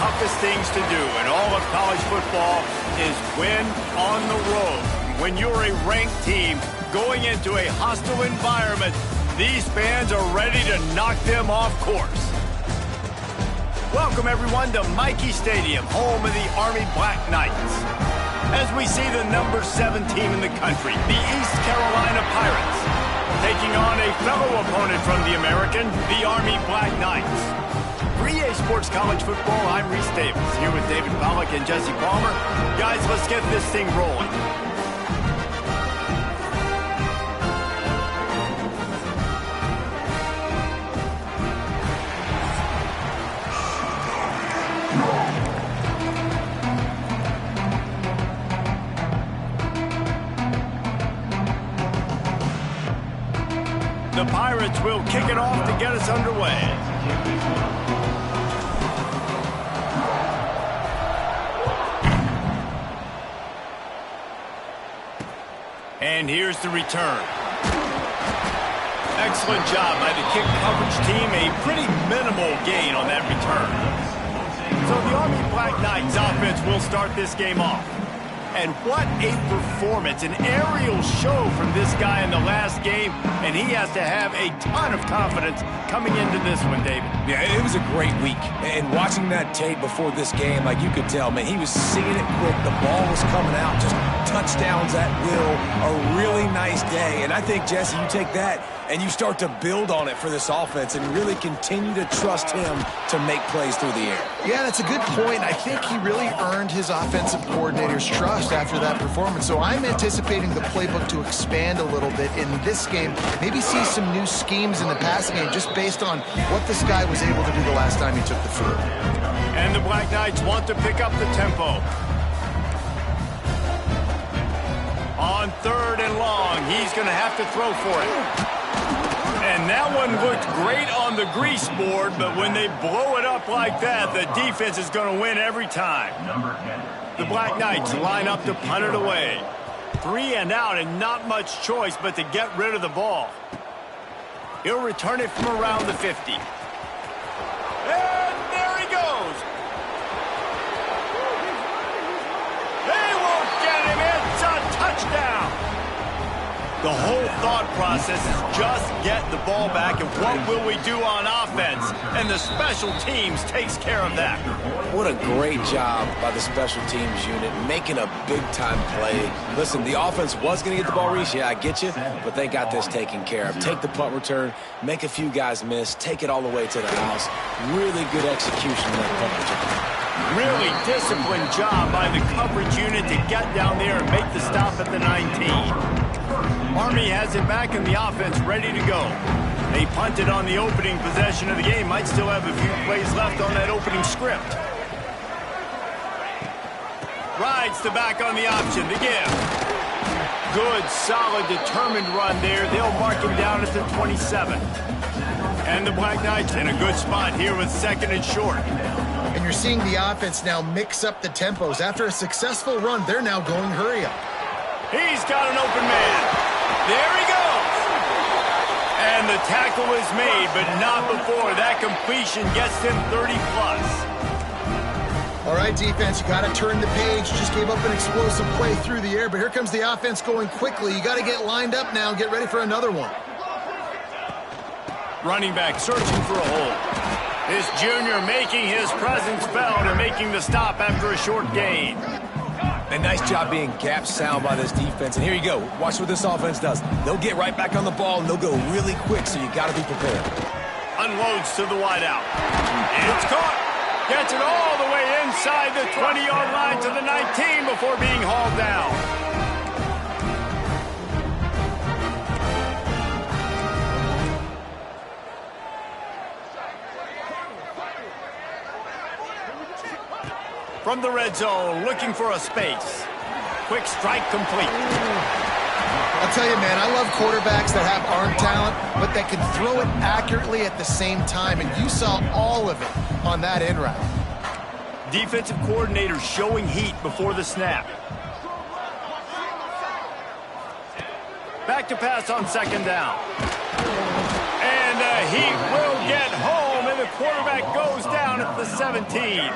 toughest things to do in all of college football is win on the road. When you're a ranked team going into a hostile environment, these fans are ready to knock them off course. Welcome, everyone, to Michie Stadium, home of the Army Black Knights. As we see the number 7 team in the country, the East Carolina Pirates, taking on a fellow opponent from the American, the Army Black Knights. For EA Sports College Football, I'm Reese Davis, here with David Pollack and Jesse Palmer. Guys, let's get this thing rolling. The Pirates will kick it off to get us underway. And here's the return. Excellent job by the kick coverage team. A pretty minimal gain on that return. So the Army Black Knights offense will start this game off. And what a performance, an aerial show from this guy in the last game, and he has to have a ton of confidence coming into this one, David. Yeah, it was a great week, and watching that tape before this game, like you could tell, man, he was seeing it quick, the ball was coming out, just touchdowns at will, a really nice day, and I think, Jesse, you take that and you start to build on it for this offense and really continue to trust him to make plays through the air. Yeah, that's a good point. I think he really earned his offensive coordinator's trust after that performance. So I'm anticipating the playbook to expand a little bit in this game. Maybe see some new schemes in the passing game just based on what this guy was able to do the last time he took the field. And the Black Knights want to pick up the tempo. On 3rd and long, he's going to have to throw for it. And that one looked great on the grease board, but when they blow it up like that, the defense is going to win every time. The Black Knights line up to punt it away. 3 and out and not much choice but to get rid of the ball. He'll return it from around the 50. And there he goes. They won't get him. It's a touchdown. The whole thought process is just get the ball back, and what will we do on offense? And the special teams takes care of that. What a great job by the special teams unit, making a big-time play. Listen, the offense was going to get the ball, Reese. Yeah, I get you, but they got this taken care of. Take the punt return, make a few guys miss, take it all the way to the house. Really good execution on that punt return. Really disciplined job by the coverage unit to get down there and make the stop at the 19. Army has it back in the offense, ready to go. They punted on the opening possession of the game. Might still have a few plays left on that opening script. Rides to back on the option, the give. Good, solid, determined run there. They'll mark him down at the 27. And the Black Knights in a good spot here with 2nd and short. And you're seeing the offense now mix up the tempos. After a successful run, they're now going hurry up. He's got an open man. There he goes. And the tackle is made, but not before that completion gets him 30-plus. All right, defense, you got to turn the page. Just gave up an explosive play through the air, but here comes the offense going quickly. You got to get lined up now and get ready for another one. Running back searching for a hole. This junior making his presence felt and making the stop after a short gain. And nice job being gap sound by this defense. And here you go. Watch what this offense does. They'll get right back on the ball, and they'll go really quick, so you got to be prepared. Unloads to the wideout. It's caught. Gets it all the way inside the 20-yard line to the 19 before being hauled down. From the red zone, looking for a space. Quick strike complete. I'll tell you, man, I love quarterbacks that have arm talent, but that can throw it accurately at the same time, and you saw all of it on that end route. Defensive coordinator showing heat before the snap. Back to pass on 2nd down. And the heat will get home, and the quarterback goes down at the 17.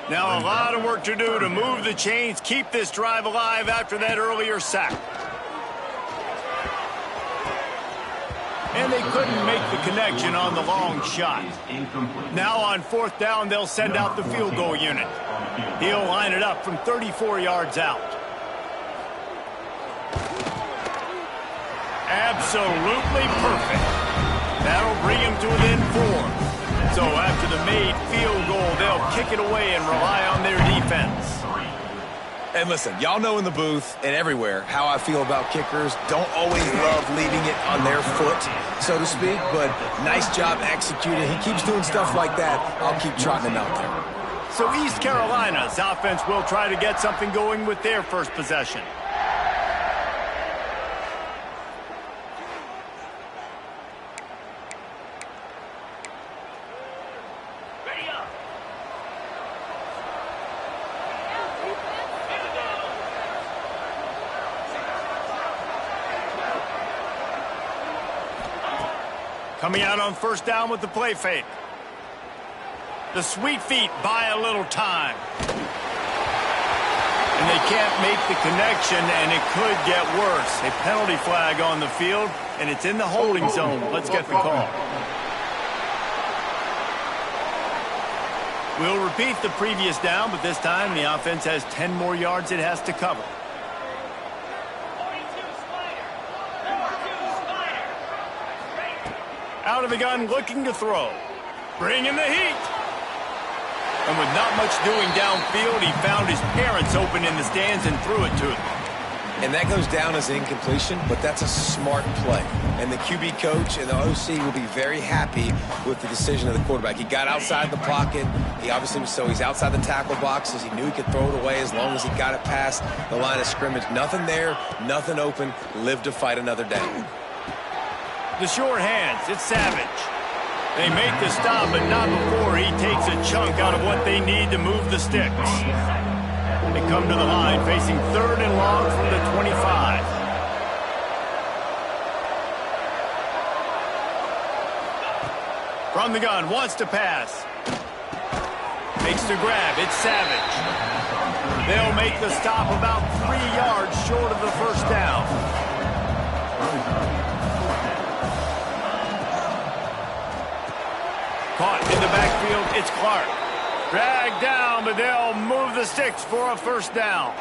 Now a lot of work to do to move the chains, keep this drive alive after that earlier sack. And they couldn't make the connection on the long shot. Now on 4th down, they'll send out the field goal unit. He'll line it up from 34 yards out. Absolutely perfect. That'll bring him to within 4. So after the made field goal, they'll kick it away and rely on their defense. And listen, y'all know in the booth and everywhere how I feel about kickers. Don't always love leaving it on their foot, so to speak, but nice job executing. He keeps doing stuff like that. I'll keep trotting him out there. So East Carolina's offense will try to get something going with their first possession. Coming out on 1st down with the play fake. The sweet feet buy a little time. And they can't make the connection, and it could get worse. A penalty flag on the field, and it's in the holding zone. Let's get the call. We'll repeat the previous down, but this time the offense has 10 more yards it has to cover. Out of the gun, looking to throw. Bringing the heat. And with not much doing downfield, he found his parents open in the stands and threw it to them. And that goes down as an incompletion, but that's a smart play. And the QB coach and the OC will be very happy with the decision of the quarterback. He got outside the pocket. He obviously was, so he's outside the tackle boxes. He knew he could throw it away as long as he got it past the line of scrimmage. Nothing there, nothing open. Live to fight another down. The short hands, it's Savage. They make the stop, but not before he takes a chunk out of what they need to move the sticks. They come to the line facing 3rd and long from the 25. From the gun, wants to pass. Makes the grab, it's Savage. They'll make the stop about 3 yards short of the 1st down. Caught in the backfield, it's Clark. Dragged down, but they'll move the sticks for a 1st down.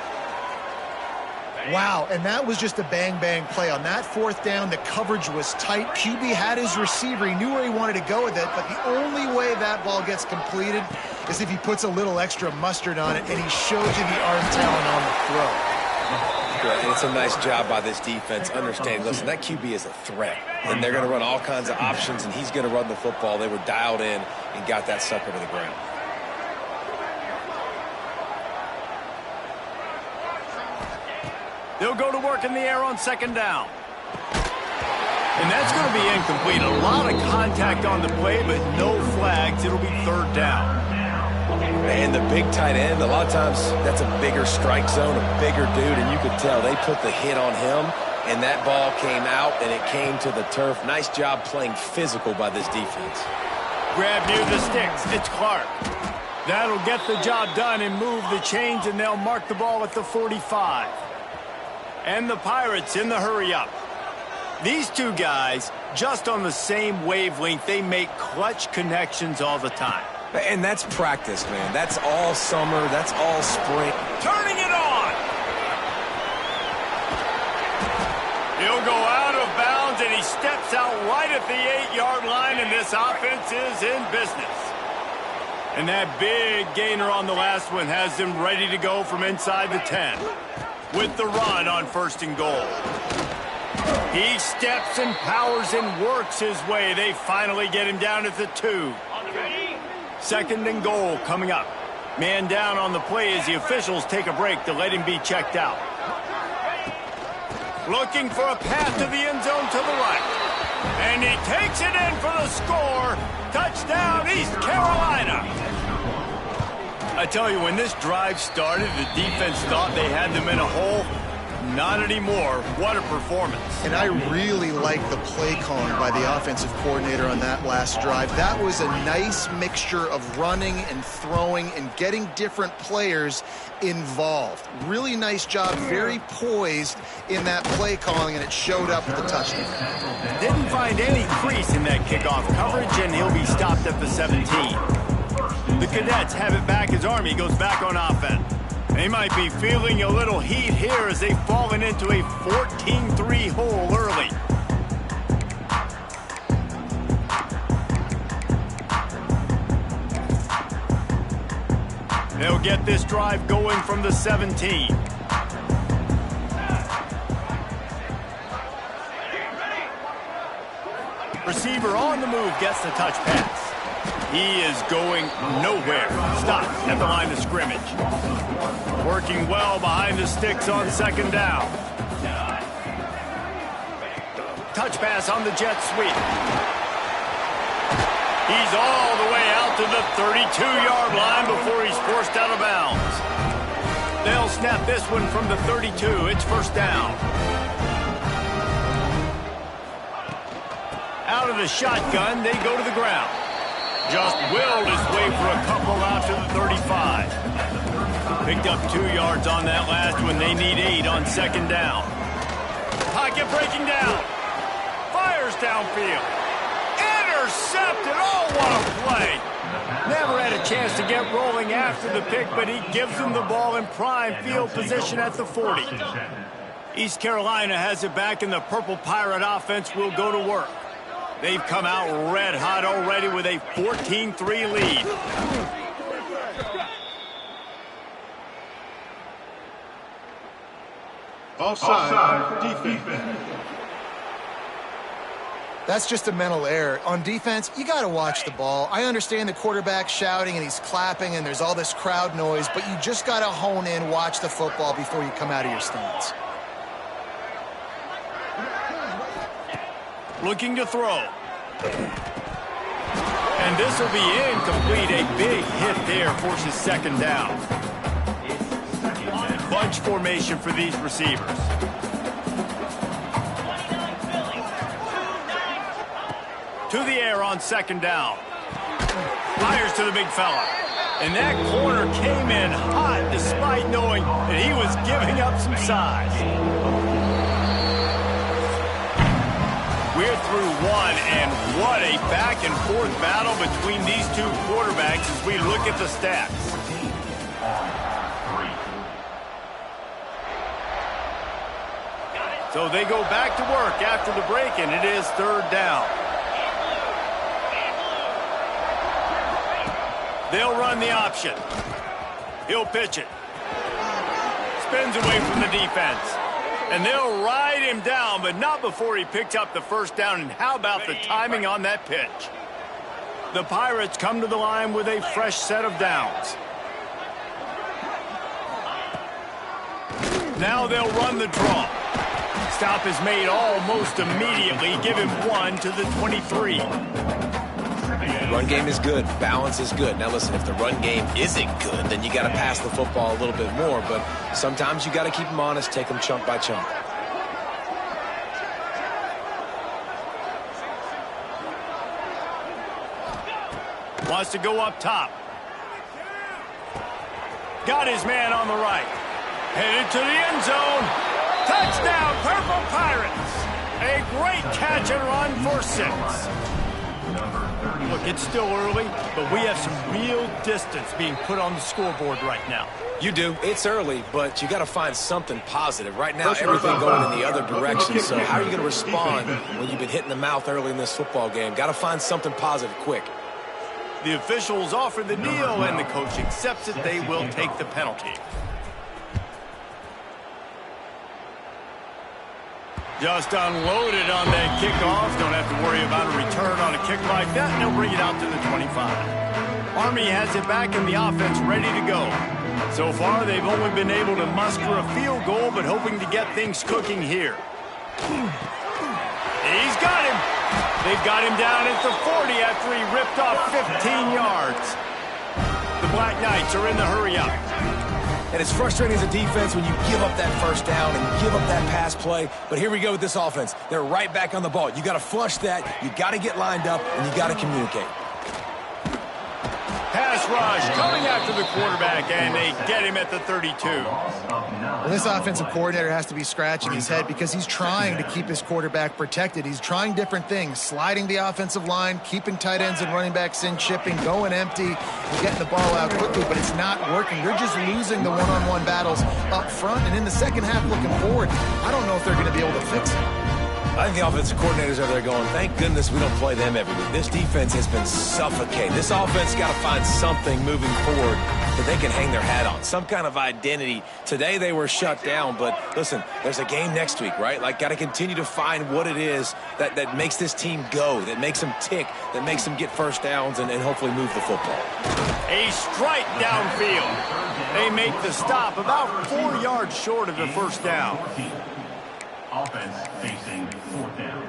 Wow, and that was just a bang-bang play. On that 4th down, the coverage was tight. QB had his receiver. He knew where he wanted to go with it, but the only way that ball gets completed is if he puts a little extra mustard on it, and he shows you the arm talent on the throw. And it's a nice job by this defense. Understanding, listen, that QB is a threat, and they're going to run all kinds of options, and he's going to run the football. They were dialed in and got that sucker to the ground. They'll go to work in the air on 2nd down. And that's going to be incomplete. A lot of contact on the play, but no flags. It'll be 3rd down. And the big tight end, a lot of times that's a bigger strike zone, a bigger dude, and you could tell they put the hit on him, and that ball came out, and it came to the turf. Nice job playing physical by this defense. Grab near the sticks. It's Clark. That'll get the job done and move the chains, and they'll mark the ball at the 45. And the Pirates in the hurry-up. These two guys, just on the same wavelength, they make clutch connections all the time. And that's practice, man. That's all summer. That's all spring. Turning it on. He'll go out of bounds, and he steps out right at the 8-yard line, and this offense is in business. And that big gainer on the last one has them ready to go from inside the 10 with the run on 1st and goal. He steps and powers and works his way. They finally get him down at the 2. 2nd and goal coming up. Man down on the play as the officials take a break to let him be checked out. Looking for a path to the end zone to the right. And he takes it in for the score. Touchdown, East Carolina. I tell you, when this drive started, the defense thought they had them in a hole. Not anymore. What a performance. And I really like the play calling by the offensive coordinator on that last drive. That was a nice mixture of running and throwing and getting different players involved. Really nice job, very poised in that play calling, and it showed up with the touchdown. Didn't find any crease in that kickoff coverage, and he'll be stopped at the 17. The Cadets have it back as Army goes back on offense. They might be feeling a little heat here as they've fallen into a 14-3 hole early. They'll get this drive going from the 17. Receiver on the move gets the touch pass. He is going nowhere. Stopped at the line of scrimmage. Working well behind the sticks on second down. Touch pass on the jet sweep. He's all the way out to the 32-yard line before he's forced out of bounds. They'll snap this one from the 32. It's first down. Out of the shotgun, they go to the ground. Just willed his way for a couple out to the 35. Picked up 2 yards on that last one. They need 8 on second down. Pocket breaking down. Fires downfield. Intercepted. Oh, what a play. Never had a chance to get rolling after the pick, but he gives them the ball in prime field position at the 40. East Carolina has it back, and the Purple Pirate offense will go to work. They've come out red hot already with a 14-3 lead. Offside defense. That's just a mental error. On defense, you got to watch the ball. I understand the quarterback shouting and he's clapping and there's all this crowd noise, but you just got to hone in, watch the football before you come out of your stance. Looking to throw. And this will be incomplete. A big hit there forces second down. Bunch formation for these receivers. To the air on second down. Fires to the big fella. And that corner came in hot despite knowing that he was giving up some size. We're through one, and what a back-and-forth battle between these two quarterbacks as we look at the stats. So they go back to work after the break, and it is third down. They'll run the option. He'll pitch it. Spins away from the defense. And they'll ride him down, but not before he picks up the first down. And how about the timing on that pitch? The Pirates come to the line with a fresh set of downs. Now they'll run the draw. Stop is made almost immediately. Give him 1 to the 23. Run game is good. Balance is good. Now listen, if the run game isn't good, then you got to pass the football a little bit more. But sometimes you got to keep them honest, take them chunk by chunk. Wants to go up top. Got his man on the right. Headed to the end zone. Touchdown, Purple Pirates. A great catch and run for 6. Look, it's still early, but we have some real distance being put on the scoreboard right now. You do. It's early, but you got to find something positive. Right now, everything going in the other direction. So how are you going to respond when you've been hit in the mouth early in this football game? Got to find something positive quick. The officials offer the deal, and the coach accepts it. They will take the penalty. Just unloaded on that kickoff. Don't have to worry about a return on a kick like that. They'll bring it out to the 25. Army has it back and the offense ready to go. So far, they've only been able to muster a field goal, but hoping to get things cooking here. He's got him. They've got him down at the 40 after he ripped off 15 yards. The Black Knights are in the hurry-up. And it's frustrating as a defense when you give up that first down and give up that pass play. But here we go with this offense. They're right back on the ball. You got to flush that. You got to get lined up, and you got to communicate. Pass rush coming after the quarterback, and they get him at the 32. Well, this offensive coordinator has to be scratching his head because he's trying to keep his quarterback protected. He's trying different things, sliding the offensive line, keeping tight ends and running backs in, chipping, going empty, and getting the ball out quickly, but it's not working. They're just losing the one-on-one battles up front, and in the second half looking forward, I don't know if they're going to be able to fix it. I think the offensive coordinators are there going, thank goodness we don't play them every week. This defense has been suffocating. This offense got to find something moving forward that they can hang their hat on, some kind of identity. Today they were shut down, but listen, there's a game next week, right? Like, got to continue to find what it is that makes this team go, that makes them tick, that makes them get first downs and hopefully move the football. A strike downfield. They make the stop about 4 yards short of the first down. Offense facing fourth down.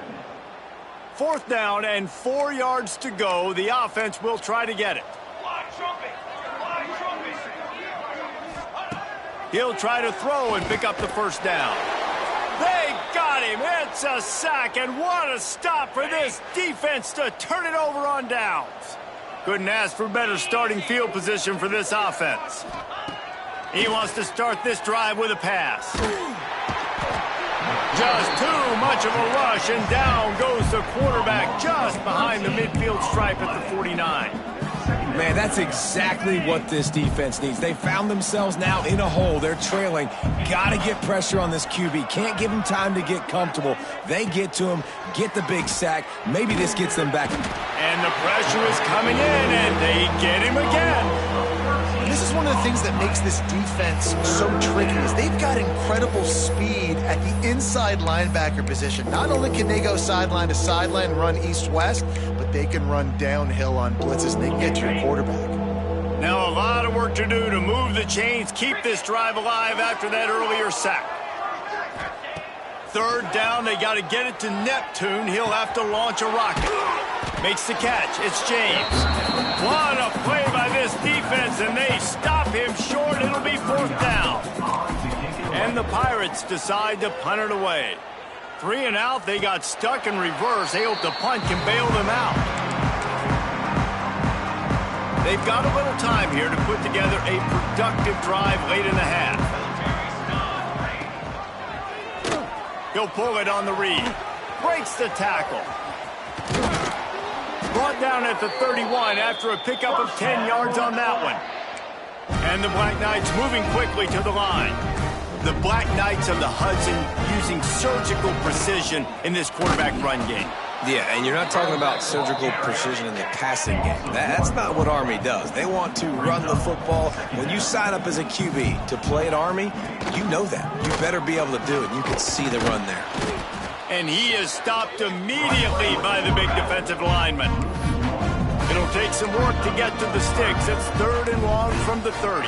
Fourth down and 4 yards to go. The offense will try to get it. He'll try to throw and pick up the first down. They got him. It's a sack, and what a stop for this defense to turn it over on downs. Couldn't ask for better starting field position for this offense. He wants to start this drive with a pass. Just too much of a rush, and down goes the quarterback just behind the midfield stripe at the 49. Man, that's exactly what this defense needs. They found themselves now in a hole. They're trailing. Got to get pressure on this QB. Can't give him time to get comfortable. They get to him, get the big sack. Maybe this gets them back. And the pressure is coming in, and they get him again. This is one of the things that makes this defense so tricky is they've got incredible speed at the inside linebacker position. Not only can they go sideline to sideline, run east-west, but they can run downhill on blitzes, and they can get to your quarterback. Now a lot of work to do to move the chains, keep this drive alive after that earlier sack. Third down, they got to get it to Neptune. He'll have to launch a rocket. Makes the catch. It's James. What a play by this defense, and they stop him short. It'll be fourth down. And the Pirates decide to punt it away. 3 and out, they got stuck in reverse. They hope the punt can bail them out. They've got a little time here to put together a productive drive late in the half. He'll pull it on the read. Breaks the tackle. Brought down at the 31 after a pickup of 10 yards on that one. And the Black Knights moving quickly to the line. The Black Knights of the Hudson using surgical precision in this quarterback run game. Yeah, and you're not talking about surgical precision in the passing game. That's not what Army does. They want to run the football. When you sign up as a QB to play at Army, you know that. You better be able to do it. You can see the run there. And he is stopped immediately by the big defensive lineman. It'll take some work to get to the sticks. It's 3rd and long from the 30.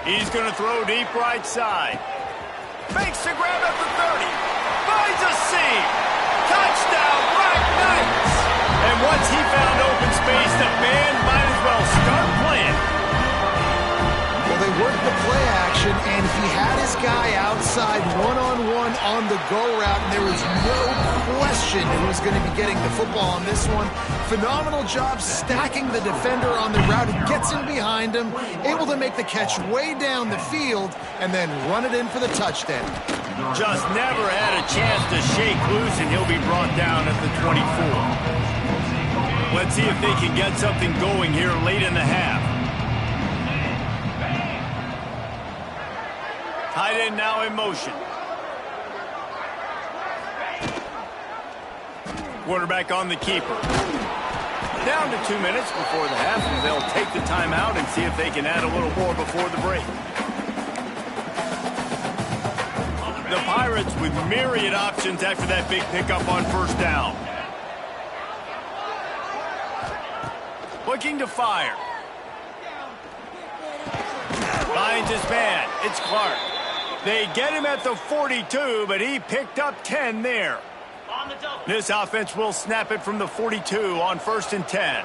He's going to throw deep right side. Makes the grab at the 30. Finds a seam. Touchdown, Black Knights! And once he found open space, the band might as well start playing. Well, they worked the play action, and he had his guy outside one-on-one on the go route, and there was no question he was going to be getting the football on this one. Phenomenal job stacking the defender on the route. He gets in behind him, able to make the catch way down the field, and then run it in for the touchdown. Just never had a chance to shake loose, and he'll be brought down at the 24. Let's see if they can get something going here late in the half. Tight end now in motion. Quarterback on the keeper. Down to 2 minutes before the half, and they'll take the timeout and see if they can add a little more before the break. The Pirates with myriad options after that big pickup on first down. Looking to fire. Finds his man. It's Clark. They get him at the 42, but he picked up 10 there. This offense will snap it from the 42 on 1st and 10.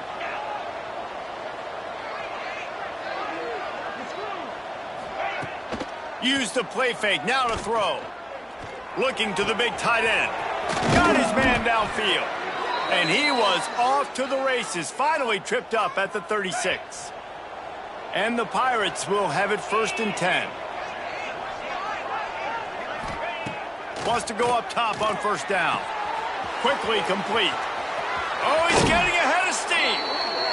Use the play fake, now to throw. Looking to the big tight end. Got his man downfield. And he was off to the races, finally tripped up at the 36. And the Pirates will have it 1st and 10. Wants to go up top on 1st down. Quickly complete. Oh, he's getting ahead of steam.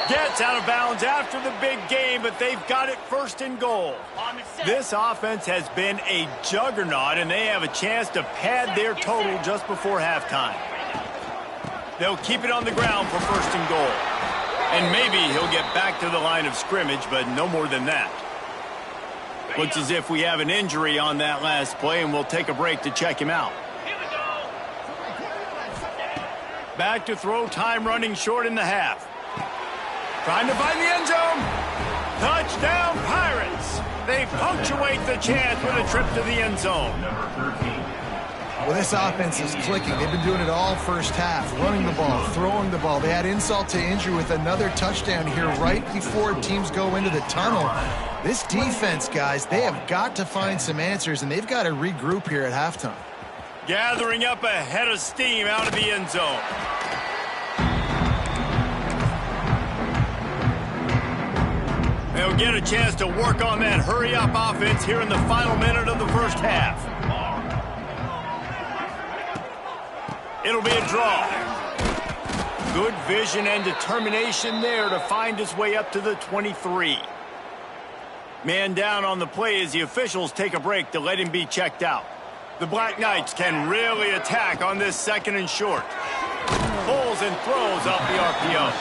Gets out of bounds after the big game, but they've got it 1st and goal. This offense has been a juggernaut, and they have a chance to pad their total just before halftime. They'll keep it on the ground for 1st and goal. And maybe he'll get back to the line of scrimmage, but no more than that. Looks as if we have an injury on that last play, and we'll take a break to check him out. Back to throw, time running short in the half. Trying to find the end zone. Touchdown, Pirates. They punctuate the chance with a trip to the end zone. Well, this offense is clicking. They've been doing it all first half, running the ball, throwing the ball. They had insult to injury with another touchdown here right before teams go into the tunnel. This defense, guys, they have got to find some answers, and they've got to regroup here at halftime. Gathering up a head of steam out of the end zone. They'll get a chance to work on that hurry-up offense here in the final minute of the first half. It'll be a draw. Good vision and determination there to find his way up to the 23. Man down on the play as the officials take a break to let him be checked out. The Black Knights can really attack on this 2nd and short. Pulls and throws off the RPO.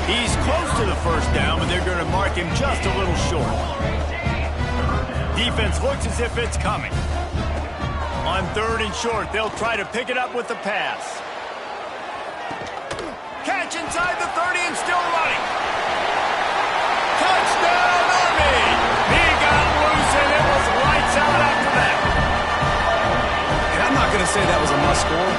He's close to the 1st down, but they're going to mark him just a little short. Defense looks as if it's coming. On 3rd and short, they'll try to pick it up with the pass. Catch inside the 30 and still running. Touchdown, Army! He got loose and it was lights out after that. And I'm not going to say that was a must-score,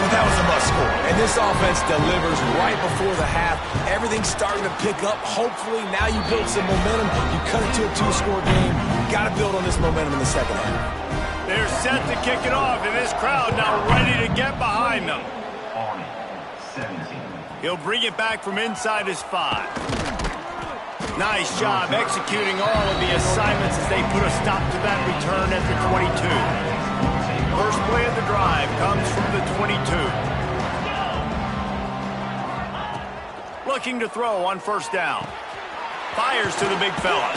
but that was a must-score. And this offense delivers right before the half. Everything's starting to pick up. Hopefully, now you build some momentum. You cut it to a 2-score game. Got to build on this momentum in the second half. They're set to kick it off, and this crowd now ready to get behind them. He'll bring it back from inside his 5. Nice job executing all of the assignments as they put a stop to that return at the 22. First play of the drive comes from the 22. Looking to throw on 1st down. Fires to the big fella.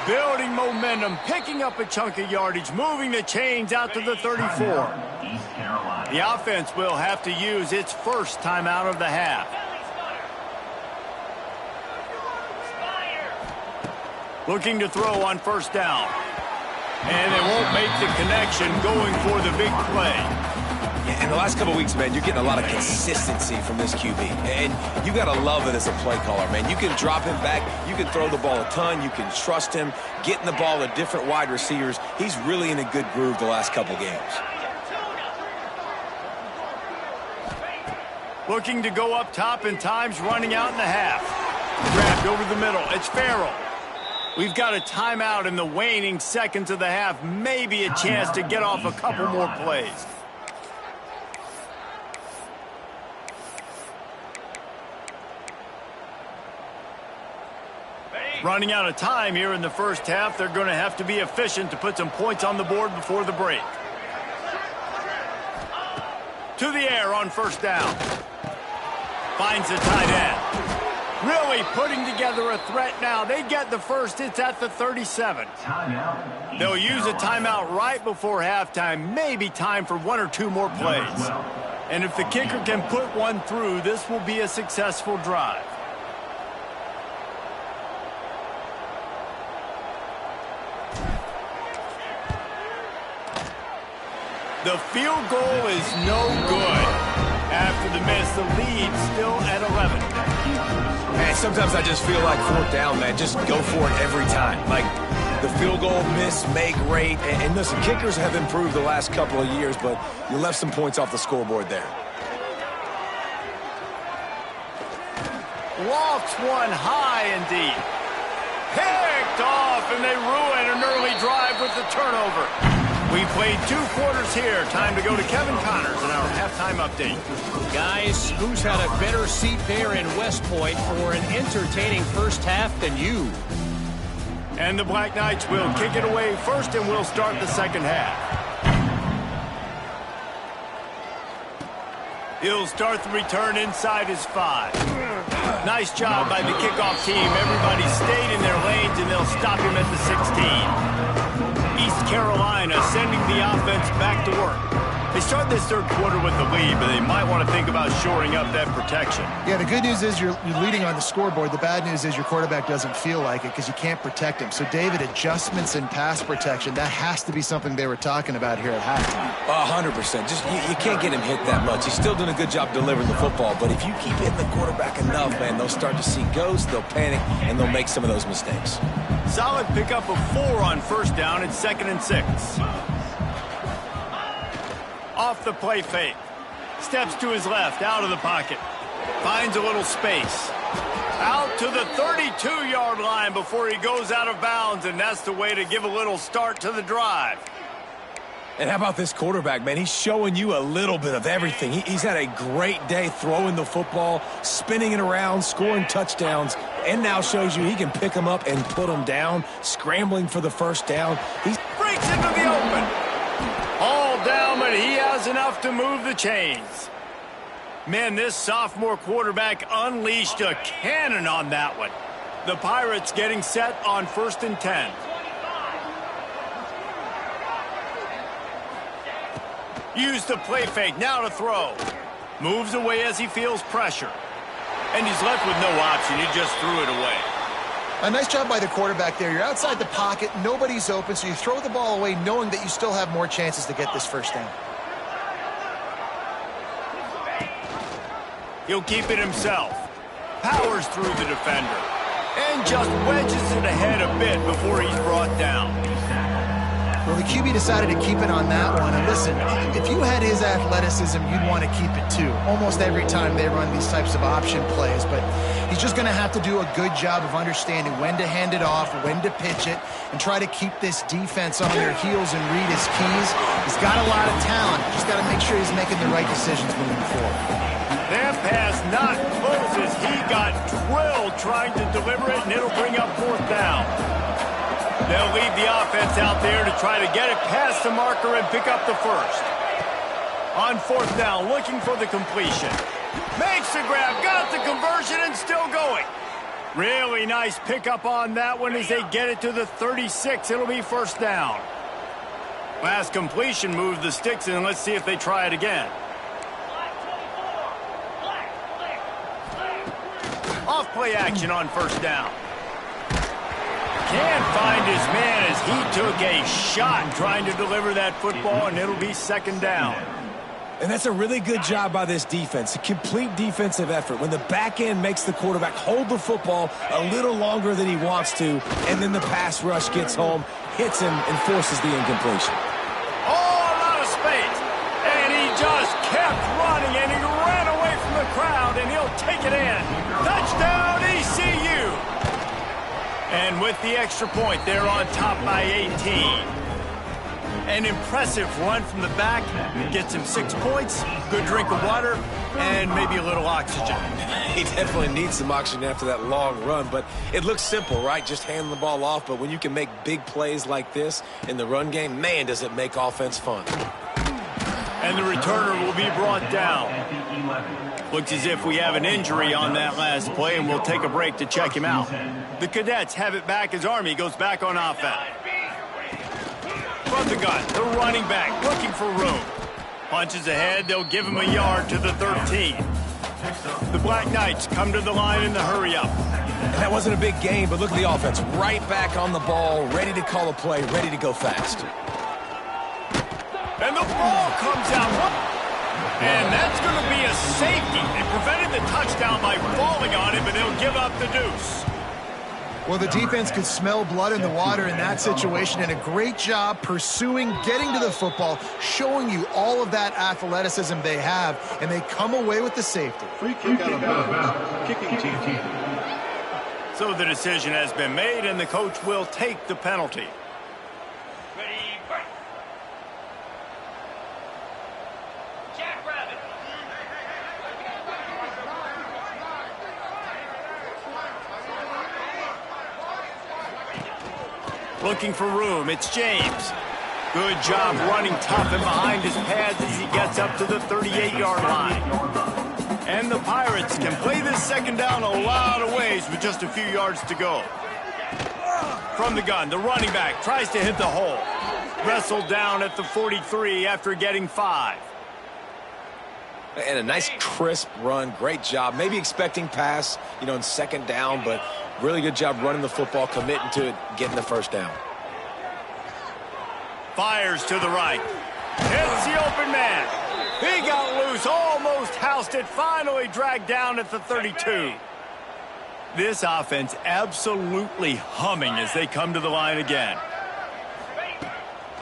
Building momentum, picking up a chunk of yardage, moving the chains out to the 34. The offense will have to use its 1st timeout of the half. Looking to throw on 1st down. And they won't make the connection going for the big play. In the last couple of weeks, man, you're getting a lot of consistency from this QB. And you got to love it as a play caller, man. You can drop him back. You can throw the ball a ton. You can trust him, getting the ball to different wide receivers. He's really in a good groove the last couple games. Looking to go up top, and time's running out in the half. Grabbed over the middle. It's Farrell. We've got a timeout in the waning seconds of the half. Maybe a chance to get off a couple more plays. Running out of time here in the first half. They're going to have to be efficient to put some points on the board before the break. To the air on 1st down. Finds the tight end. Really putting together a threat now. They get the 1st. It's at the 37. They'll use a timeout right before halftime. Maybe time for 1 or 2 more plays. And if the kicker can put one through, this will be a successful drive. The field goal is no good. After the miss, the lead still at 11. Man, sometimes I just feel like 4th down, man. Just go for it every time. Like, the field goal miss, make, rate. And listen, kickers have improved the last couple of years, but you left some points off the scoreboard there. Lofts one high and deep. Picked off, and they ruin an early drive with the turnover. We played 2 quarters here. Time to go to Kevin Connors in our halftime update. Guys, who's had a better seat there in West Point for an entertaining first half than you? And the Black Knights will kick it away first, and we'll start the second half. He'll start the return inside his 5. Nice job by the kickoff team. Everybody stayed in their lanes, and they'll stop him at the 16. East Carolina sending the offense back to work. They start this third quarter with the lead, but they might want to think about shoring up that protection. Yeah, the good news is you're leading on the scoreboard. The bad news is your quarterback doesn't feel like it because you can't protect him. So, David, adjustments in pass protection, that has to be something they were talking about here at halftime. 100%. Just you can't get him hit that much. He's still doing a good job delivering the football, but if you keep hitting the quarterback enough, man, they'll start to see ghosts, they'll panic, and they'll make some of those mistakes. Solid pickup of 4 on first down. It's 2nd and 6. Off the play fake. Steps to his left, out of the pocket. Finds a little space. Out to the 32-yard line before he goes out of bounds, and that's the way to give a little start to the drive. And how about this quarterback, man? He's showing you a little bit of everything. He's had a great day throwing the football, spinning it around, scoring touchdowns, and now shows you he can pick them up and put them down, scrambling for the first down. He breaks into the open. All down, but he has enough to move the chains. Man, this sophomore quarterback unleashed a cannon on that one. The Pirates getting set on 1st and 10. Use the play fake, now to throw. Moves away as he feels pressure. And he's left with no option, he just threw it away. A nice job by the quarterback there. You're outside the pocket, nobody's open, so you throw the ball away knowing that you still have more chances to get this first down. He'll keep it himself. Powers through the defender. And just wedges it ahead a bit before he's brought down. Well, the QB decided to keep it on that one. And listen, if you had his athleticism, you'd want to keep it too. Almost every time they run these types of option plays. But he's just going to have to do a good job of understanding when to hand it off, when to pitch it, and try to keep this defense on their heels and read his keys. He's got a lot of talent. Just got to make sure he's making the right decisions moving forward. That pass not close as he got drilled trying to deliver it, and it'll bring up 4th down. They'll leave the offense out there to try to get it past the marker and pick up the first. On 4th down, looking for the completion. Makes the grab, got the conversion, and still going. Really nice pickup on that one as they get it to the 36. It'll be 1st down. Last completion moved the sticks, and let's see if they try it again. Off play action on 1st down. Can't find his man as he took a shot trying to deliver that football, and it'll be 2nd down. And that's a really good job by this defense, a complete defensive effort. When the back end makes the quarterback hold the football a little longer than he wants to, and then the pass rush gets home, hits him, and forces the incompletion. Oh, a lot of space. And he just kept running, and he ran away from the crowd, and he'll take it in. Touchdown, ECU. And with the extra point, they're on top by 18. An impressive run from the back. Gets him 6 points, good drink of water, and maybe a little oxygen. He definitely needs some oxygen after that long run, but it looks simple, right? Just hand the ball off, but when you can make big plays like this in the run game, man, does it make offense fun. And the returner will be brought down. Looks as if we have an injury on that last play, and we'll take a break to check him out. The Cadets have it back as Army goes back on offense. From the gun, the running back looking for room. Punches ahead, they'll give him a yard to the 13. The Black Knights come to the line in the hurry-up. That wasn't a big game, but look at the offense. Right back on the ball, ready to call a play, ready to go fast. And the ball comes out. And that's going to be a safety. They prevented the touchdown by falling on it, but they'll give up the deuce. Well, the defense could smell blood in the water in that situation, and a great job pursuing, getting to the football, showing you all of that athleticism they have, and they come away with the safety. Free kick out of bounds. Kicking team. So the decision has been made, and the coach will take the penalty. Looking for room, it's James. Good job running tough and behind his pads as he gets up to the 38-yard line. And the Pirates can play this second down a lot of ways with just a few yards to go. From the gun, the running back tries to hit the hole. Wrestled down at the 43 after getting 5. And a nice crisp run, great job. Maybe expecting pass, in second down, but really good job running the football, committing to it, getting the first down. Fires to the right. Hits the open man. He got loose, almost housed it, finally dragged down at the 32. This offense absolutely humming as they come to the line again.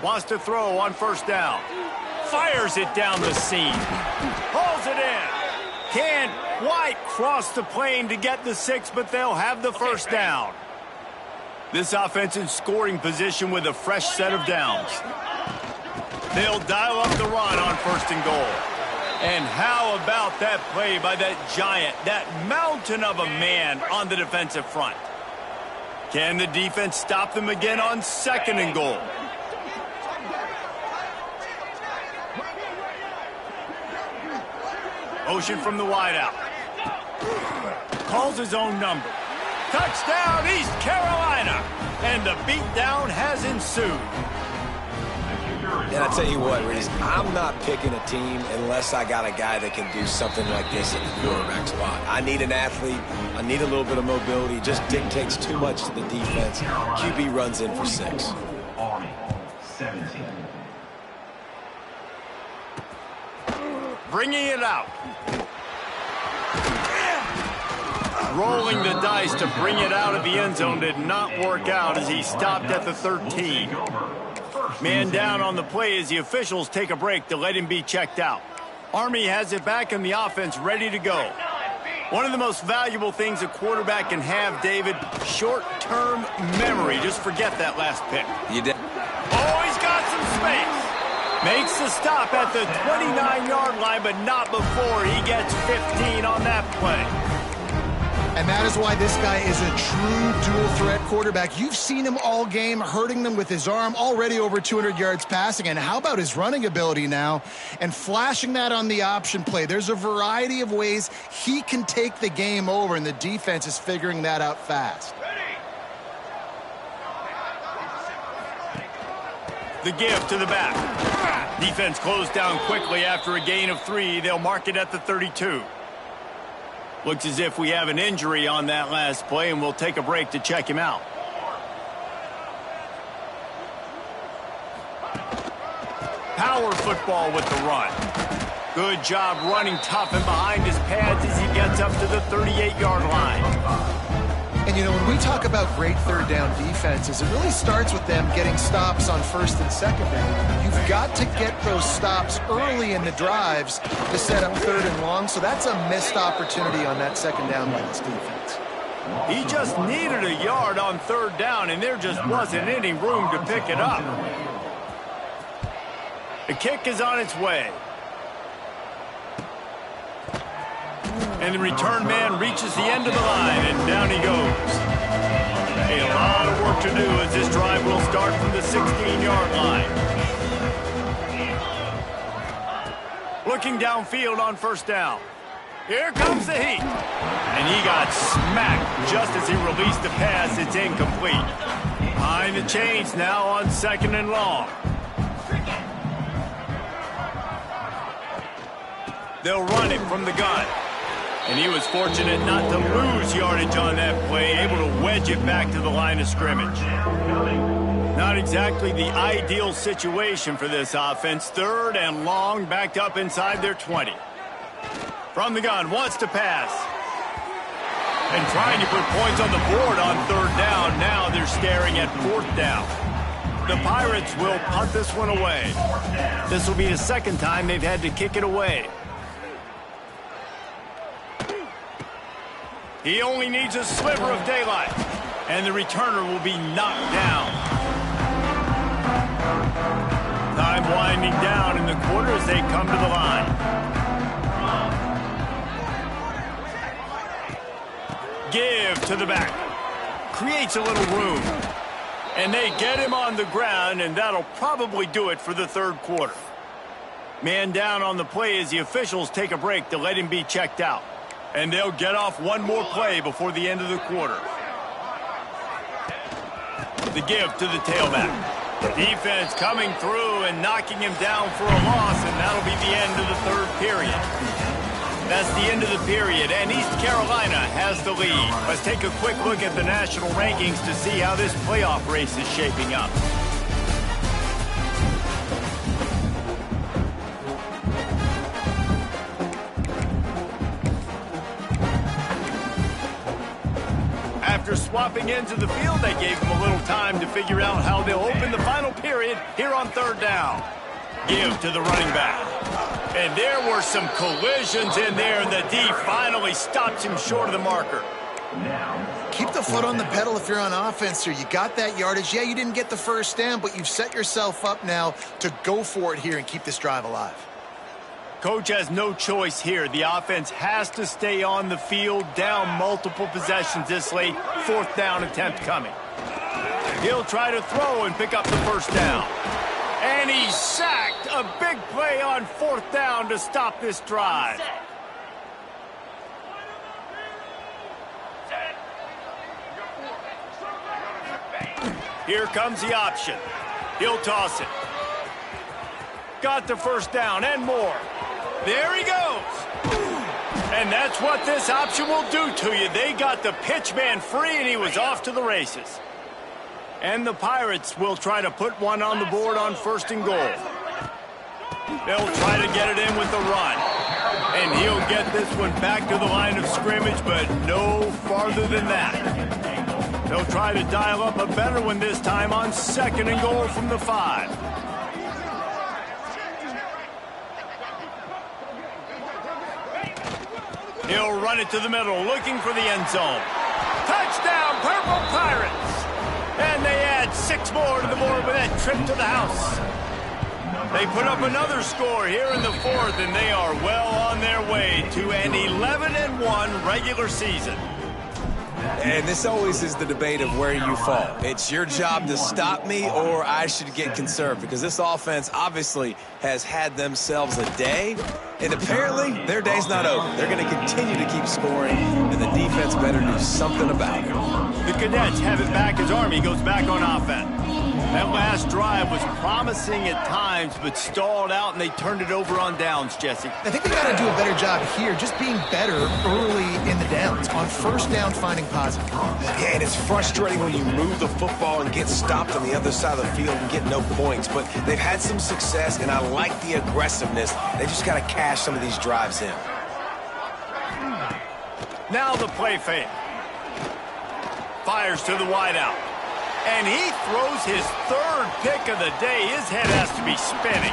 Wants to throw on first down. Fires it down the seam. Pulls it in. Can't quite cross the plane to get the 6, but they'll have the first down. This offense in scoring position with a fresh set of downs. They'll dial up the run on first and goal. And how about that play by that giant, that mountain of a man on the defensive front? Can the defense stop them again on second and goal? Motion from the wideout. Calls his own number. Touchdown, East Carolina. And the beatdown has ensued. And I tell you what, Reese, I'm not picking a team unless I got a guy that can do something like this at the quarterback spot. I need an athlete. I need a little bit of mobility. It just dictates too much to the defense. QB runs in for 6. Army, 17. Bringing it out. Rolling the dice to bring it out of the end zone did not work out as he stopped at the 13. Man down on the play as the officials take a break to let him be checked out. Army has it back in the offense ready to go. One of the most valuable things a quarterback can have, David, short-term memory. Just forget that last pick. You did. Oh, he's got some space. Makes the stop at the 29-yard line, but not before he gets 15 on that play. And that is why this guy is a true dual-threat quarterback. You've seen him all game, hurting them with his arm, already over 200 yards passing. And how about his running ability now? And flashing that on the option play. There's a variety of ways he can take the game over, and the defense is figuring that out fast. The give to the back. Defense closed down quickly after a gain of 3. They'll mark it at the 32. Looks as if we have an injury on that last play, and we'll take a break to check him out. Power football with the run. Good job running tough and behind his pads as he gets up to the 38-yard line. And, when we talk about great third down defenses, it really starts with them getting stops on first and second down. You've got to get those stops early in the drives to set up third and long, so that's a missed opportunity on that second down by this defense. He just needed a yard on third down, and there just wasn't any room to pick it up. The kick is on its way. And the return man reaches the end of the line, and down he goes. A lot of work to do as this drive will start from the 16-yard line. Looking downfield on first down. Here comes the heat. And he got smacked just as he released the pass. It's incomplete. Behind the chains now on second and long. They'll run it from the gun. And he was fortunate not to lose yardage on that play, able to wedge it back to the line of scrimmage. Not exactly the ideal situation for this offense. Third and long, backed up inside their 20. From the gun, wants to pass. And trying to put points on the board on third down. Now they're staring at fourth down. The Pirates will punt this one away. This will be the second time they've had to kick it away. He only needs a sliver of daylight, and the returner will be knocked down. Time winding down in the quarter as they come to the line. Give to the back. Creates a little room. And they get him on the ground, and that'll probably do it for the third quarter. Man down on the play as the officials take a break to let him be checked out. And they'll get off one more play before the end of the quarter. The give to the tailback. Defense coming through and knocking him down for a loss, and that'll be the end of the third period. That's the end of the period, and East Carolina has the lead. Let's take a quick look at the national rankings to see how this playoff race is shaping up. After swapping into the field, they gave them a little time to figure out how they'll open the final period here on third down. Give to the running back. And there were some collisions in there, and the D finally stops him short of the marker. Keep the foot on the pedal if you're on offense here. You got that yardage. Yeah, you didn't get the first down, but you've set yourself up now to go for it here and keep this drive alive. Coach has no choice here. The offense has to stay on the field, down multiple possessions this late. Fourth down attempt coming. He'll try to throw and pick up the first down. And he's sacked. A big play on fourth down to stop this drive. Here comes the option. He'll toss it. Got the first down and more. There he goes. And that's what this option will do to you. They got the pitch man free, and he was off to the races. And the Pirates will try to put one on the board on first and goal. They'll try to get it in with the run. And he'll get this one back to the line of scrimmage, but no farther than that. They'll try to dial up a better one this time on second and goal from the 5. He'll run it to the middle, looking for the end zone. Touchdown, Purple Pirates! And they add 6 more to the board with that trip to the house. They put up another score here in the fourth, and they are well on their way to an 11-1 regular season. And this always is the debate of where you fall. It's your job to stop me, or I should get conserved, because this offense obviously has had themselves a day, and apparently their day's not over. They're going to continue to keep scoring, and the defense better do something about it. The Cadets have it back as Army goes back on offense. That last drive was promising at times, but stalled out, and they turned it over on downs, Jesse. I think they got to do a better job here, just being better early in the downs. On first down, finding positive. Yeah, and it's frustrating when you move the football and get stopped on the other side of the field and get no points. But they've had some success, and I like the aggressiveness. They just got to cash some of these drives in. Now the play fake. Fires to the wideout. And he throws his third pick of the day. His head has to be spinning.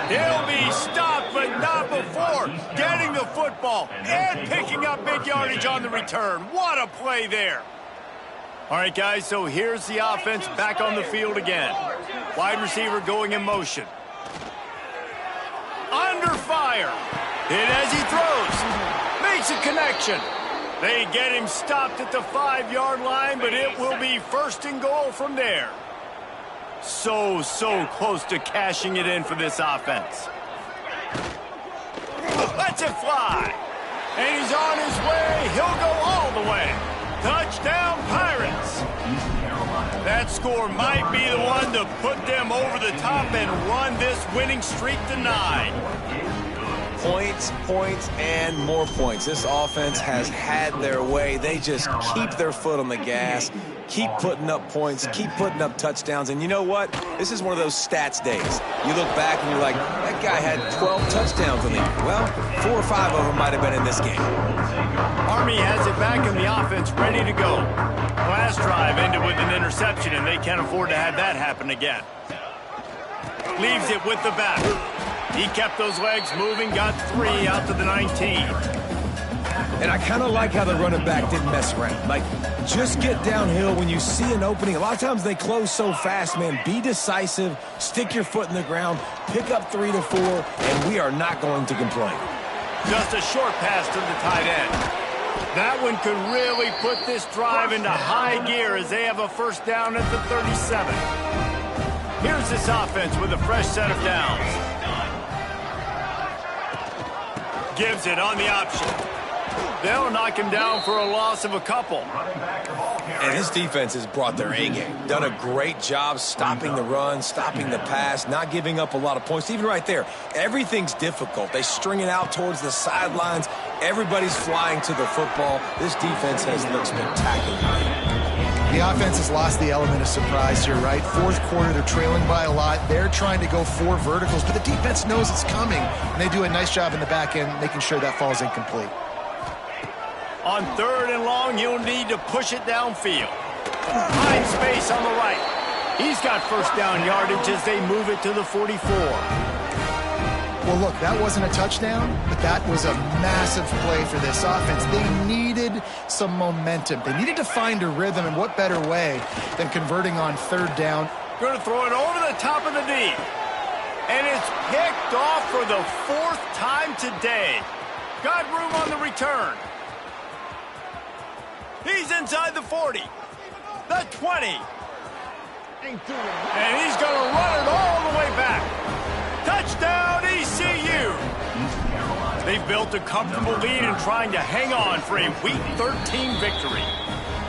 He'll be stopped, but not before getting the football and picking up big yardage on the return. What a play there. All right, guys, so here's the offense back on the field again. Wide receiver going in motion. Under fire. Hit as he throws. Makes a connection. They get him stopped at the 5-yard line, but it will be first and goal from there. So close to cashing it in for this offense. Lets it fly. And he's on his way. He'll go all the way. Touchdown, Pirates. That score might be the one to put them over the top and run this winning streak to 9. Points, points, and more points. This offense has had their way. They just keep their foot on the gas, keep putting up points, keep putting up touchdowns. And you know what? This is one of those stats days. You look back and you're like, that guy had 12 touchdowns on him. Well, 4 or 5 of them might have been in this game. Army has it back in the offense, ready to go. Last drive ended with an interception, and they can't afford to have that happen again. Leaves it with the back. He kept those legs moving, got 3 out to the 19. And I kind of like how the running back didn't mess around. Like, just get downhill when you see an opening. A lot of times they close so fast, man. Be decisive, stick your foot in the ground, pick up 3 to 4, and we are not going to complain. Just a short pass to the tight end. That one could really put this drive into high gear as they have a first down at the 37. Here's this offense with a fresh set of downs. Gives it on the option. They'll knock him down for a loss of a couple. And this defense has brought their A-game. Done a great job stopping the run, stopping the pass, not giving up a lot of points. Even right there, everything's difficult. They string it out towards the sidelines. Everybody's flying to the football. This defense has looked spectacular. The offense has lost the element of surprise here, right? Fourth quarter, they're trailing by a lot. They're trying to go 4 verticals, but the defense knows it's coming. And they do a nice job in the back end making sure that falls incomplete. On 3rd and long, you'll need to push it downfield. Find space on the right. He's got first down yardage as they move it to the 44. Well, look, that wasn't a touchdown, but that was a massive play for this offense. They needed some momentum. They needed to find a rhythm, and what better way than converting on 3rd down. Going to throw it over the top of the D. And it's picked off for the 4th time today. Got room on the return. He's inside the 40, the 20, and he's going to run it all the way back. Touchdown, ECU. They've built a comfortable lead and trying to hang on for a Week 13 victory.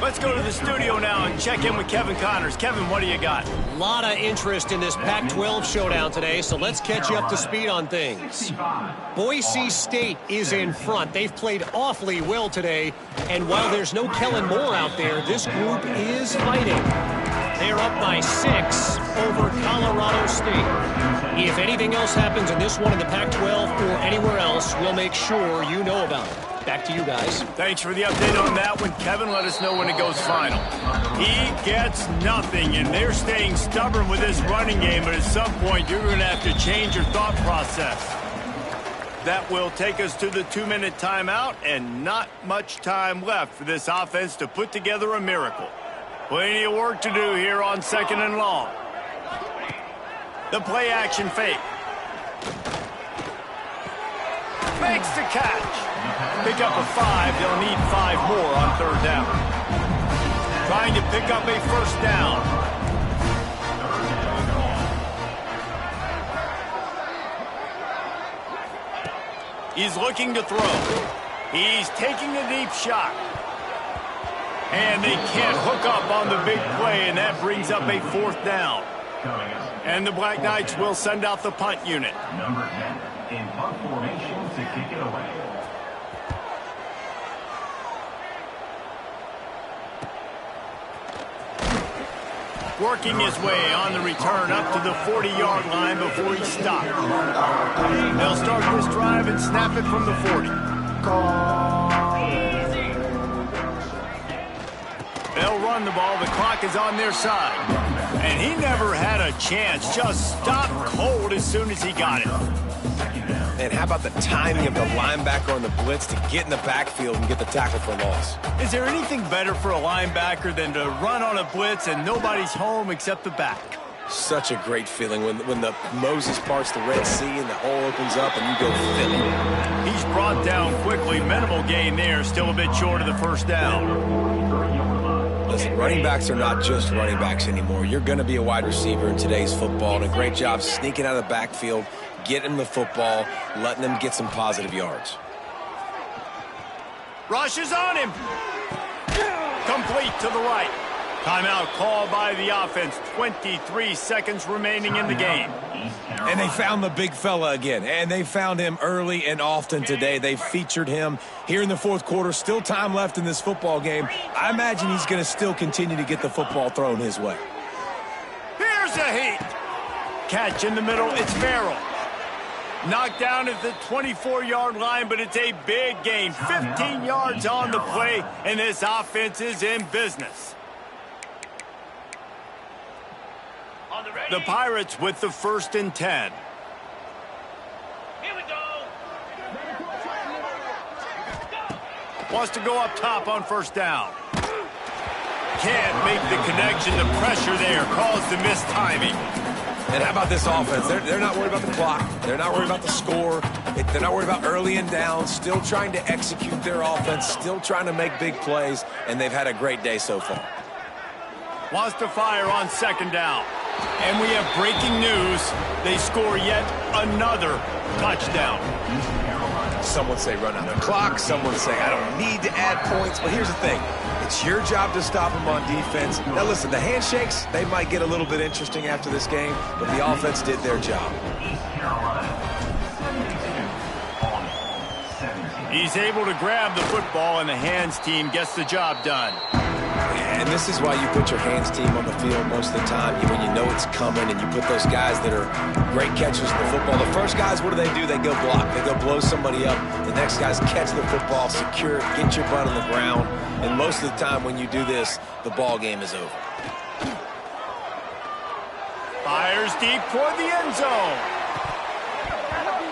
Let's go to the studio now and check in with Kevin Connors. Kevin, what do you got? A lot of interest in this Pac-12 showdown today, so let's catch you up to speed on things. Boise State is in front. They've played awfully well today, and while there's no Kellen Moore out there, this group is fighting. They're up by 6 over Colorado State. If anything else happens in this one in the Pac-12 or anywhere else, we'll make sure you know about it. Back to you guys. Thanks for the update on that one, Kevin. Let us know when it goes final. He gets nothing, and they're staying stubborn with this running game, but at some point you're going to have to change your thought process. That will take us to the 2-minute timeout, and not much time left for this offense to put together a miracle. Plenty of work to do here on 2nd and long. The play action fake. Makes the catch. Pick up a 5. They'll need 5 more on 3rd down. Trying to pick up a first down. He's looking to throw. He's taking a deep shot. And they can't hook up on the big play, and that brings up a 4th down. And the Black Knights will send out the punt unit. Number 10 in punt formation to kick it away. Working his way on the return up to the 40-yard line before he stopped. They'll start this drive and snap it from the 40. They'll run the ball. The clock is on their side. And he never had a chance. Just stopped cold as soon as he got it. And how about the timing of the linebacker on the blitz to get in the backfield and get the tackle for loss? Is there anything better for a linebacker than to run on a blitz and nobody's home except the back? Such a great feeling when the Moses parts the Red Sea and the hole opens up and you go fill it. He's brought down quickly. Minimal gain there. Still a bit short of the first down. Listen, running backs are not just running backs anymore. You're going to be a wide receiver in today's football, and a great job sneaking out of the backfield, getting them the football, letting them get some positive yards. Rush is on him. Complete to the right. Timeout called by the offense. 23 seconds remaining in the game. And they found the big fella again, and they found him early and often today. They featured him here in the 4th quarter. Still time left in this football game. I imagine he's going to still continue to get the football thrown his way. Here's a heat. Catch in the middle. It's Farrell. Knocked down at the 24-yard line, but it's a big gain. 15 yards on the play, and this offense is in business. The Pirates with the 1st and 10. Here we go. Wants to go up top on first down. Can't make the connection. The pressure there caused the missed timing. And how about this offense? They're not worried about the clock. They're not worried about the score. They're not worried about early and down. Still trying to execute their offense. Still trying to make big plays. And they've had a great day so far. Wants to fire on second down. And we have breaking news. They score yet another touchdown. Some would say run out the clock. Some would say I don't need to add points. But here's the thing. It's your job to stop them on defense. Now, listen, the handshakes, they might get a little bit interesting after this game, but the offense did their job. He's able to grab the football, and the hands team gets the job done. And this is why you put your hands team on the field most of the time when you know it's coming, and you put those guys that are great catchers of the football. The first guys, what do? They go block. They go blow somebody up. The next guys catch the football, secure it, get your butt on the ground. And most of the time when you do this, the ball game is over. Fires deep toward the end zone.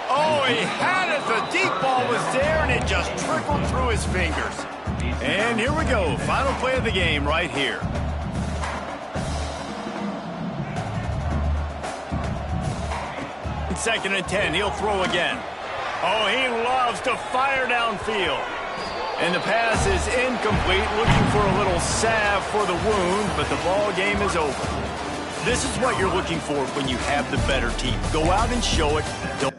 Oh, he had it. The deep ball was there, and it just trickled through his fingers. And here we go. Final play of the game right here. Second and 10. He'll throw again. Oh, he loves to fire downfield. And the pass is incomplete, looking for a little salve for the wound, but the ball game is over. This is what you're looking for when you have the better team. Go out and show it. Don't